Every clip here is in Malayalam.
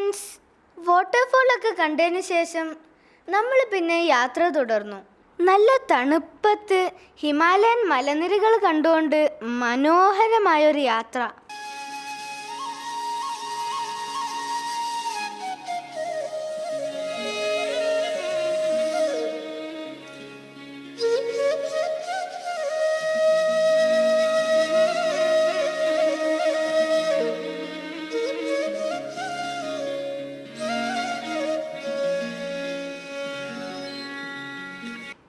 ഫ്രണ്ട്സ്, വാട്ടർഫോളൊക്കെ കണ്ടതിന് ശേഷം നമ്മൾ പിന്നെ യാത്ര തുടർന്നു. നല്ല തണുപ്പത്ത് ഹിമാലയൻ മലനിരകൾ കണ്ടുകൊണ്ട് മനോഹരമായൊരു യാത്ര.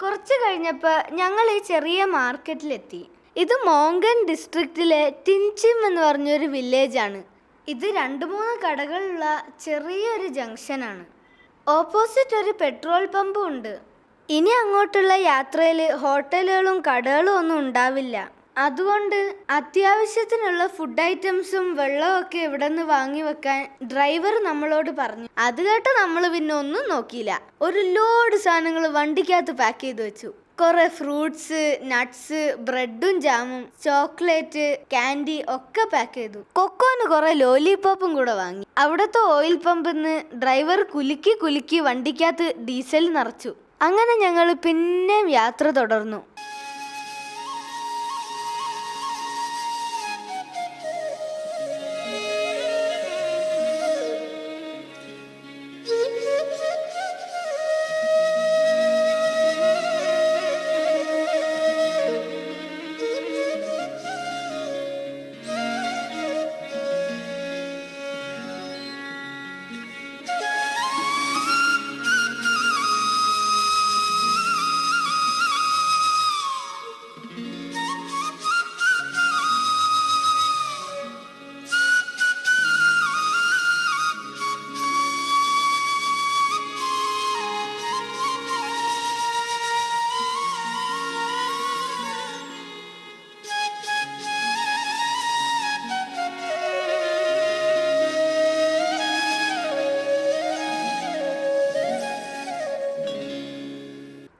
കുറച്ച് കഴിഞ്ഞപ്പോൾ ഞങ്ങൾ ഈ ചെറിയ മാർക്കറ്റിലെത്തി. ഇത് മോങ്കൻ ഡിസ്ട്രിക്റ്റിലെ ടിൻചിം എന്ന് പറഞ്ഞൊരു വില്ലേജാണ്. ഇത് 2-3 കടകളുള്ള ചെറിയൊരു ജംഗ്ഷനാണ്. ഓപ്പോസിറ്റ് ഒരു പെട്രോൾ പമ്പും ഉണ്ട്. ഇനി അങ്ങോട്ടുള്ള യാത്രയിൽ ഹോട്ടലുകളും കടകളും ഒന്നും ഉണ്ടാവില്ല. അതുകൊണ്ട് അത്യാവശ്യത്തിനുള്ള ഫുഡ് ഐറ്റംസും വെള്ളവും ഒക്കെ ഇവിടെ നിന്ന് വാങ്ങി വെക്കാൻ ഡ്രൈവർ നമ്മളോട് പറഞ്ഞു. അത് കേട്ട് നമ്മൾ പിന്നെ ഒന്നും നോക്കിയില്ല. ഒരു ലോഡ് സാധനങ്ങൾ വണ്ടിക്കകത്ത് പാക്ക് ചെയ്ത് വെച്ചു. കുറെ ഫ്രൂട്ട്സ്, നട്ട്സ്, ബ്രെഡും ജാമും, ചോക്ലേറ്റ്, കാൻഡി ഒക്കെ പാക്ക് ചെയ്തു. കൊക്കോന് കുറെ ലോലിപോപ്പും കൂടെ വാങ്ങി. അവിടുത്തെ ഓയിൽ പമ്പിൽ നിന്ന് ഡ്രൈവർ കുലുക്കി കുലുക്കി വണ്ടിക്കകത്ത് ഡീസൽ നിറച്ചു. അങ്ങനെ ഞങ്ങൾ പിന്നെയും യാത്ര തുടർന്നു.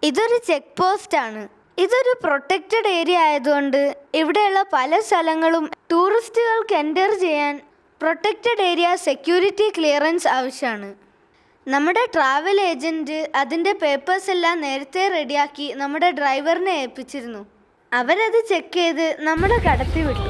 ഇതൊരു ചെക്ക് പോസ്റ്റ് ആണ്. ഇതൊരു പ്രൊട്ടക്റ്റഡ് ഏരിയ ആയതുകൊണ്ട് ഇവിടെയുള്ള പല സ്ഥലങ്ങളും ടൂറിസ്റ്റുകൾക്ക് എൻ്റർ ചെയ്യാൻ പ്രൊട്ടക്റ്റഡ് ഏരിയ സെക്യൂരിറ്റി ക്ലിയറൻസ് ആവശ്യമാണ്. നമ്മുടെ ട്രാവൽ ഏജൻറ്റ് അതിൻ്റെ പേപ്പേഴ്സ് എല്ലാം നേരത്തെ റെഡിയാക്കി നമ്മുടെ ഡ്രൈവറിനെ ഏൽപ്പിച്ചിരുന്നു. അവരത് ചെക്ക് ചെയ്ത് നമ്മുടെ കടത്തി വിട്ടു.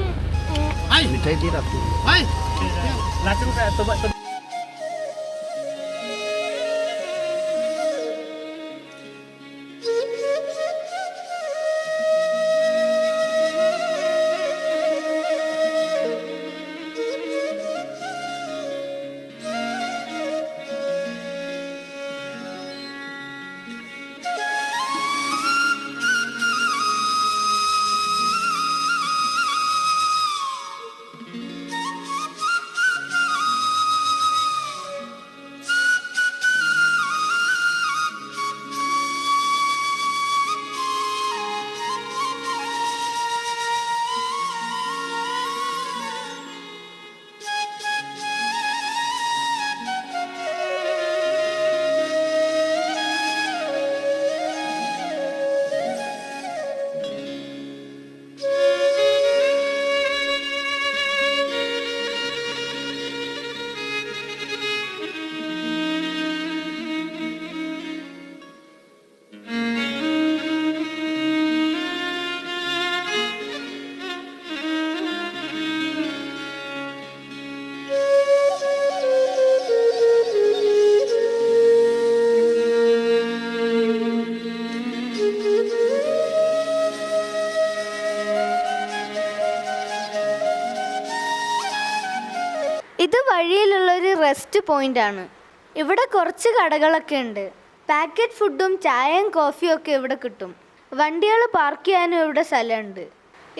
ഇത് വഴിയിലുള്ളൊരു റെസ്റ്റ് പോയിൻ്റ് ആണ്. ഇവിടെ കുറച്ച് കടകളൊക്കെ ഉണ്ട്. പാക്കറ്റ് ഫുഡും ചായയും കോഫിയും ഒക്കെ ഇവിടെ കിട്ടും. വണ്ടികൾ പാർക്ക് ചെയ്യാനും ഇവിടെ സ്ഥലമുണ്ട്.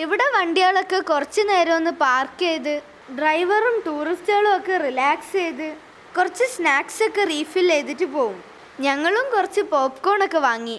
ഇവിടെ വണ്ടികളൊക്കെ കുറച്ച് നേരം ഒന്ന് പാർക്ക് ചെയ്ത് ഡ്രൈവറും ടൂറിസ്റ്റുകളും ഒക്കെ റിലാക്സ് ചെയ്ത് കുറച്ച് സ്നാക്സ് ഒക്കെ റീഫിൽ ചെയ്തിട്ട് പോവും. ഞങ്ങളും കുറച്ച് പോപ്കോണൊക്കെ വാങ്ങി.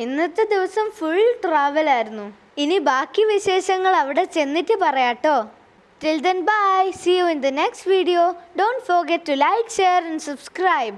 ഇന്നത്തെ ദിവസം ഫുൾ ട്രാവലായിരുന്നു. ഇനി ബാക്കി വിശേഷങ്ങൾ അവിടെ ചെന്നിട്ട് പറയാട്ടോ. Till then, bye. See you in the next video. Don't forget to like, share and subscribe.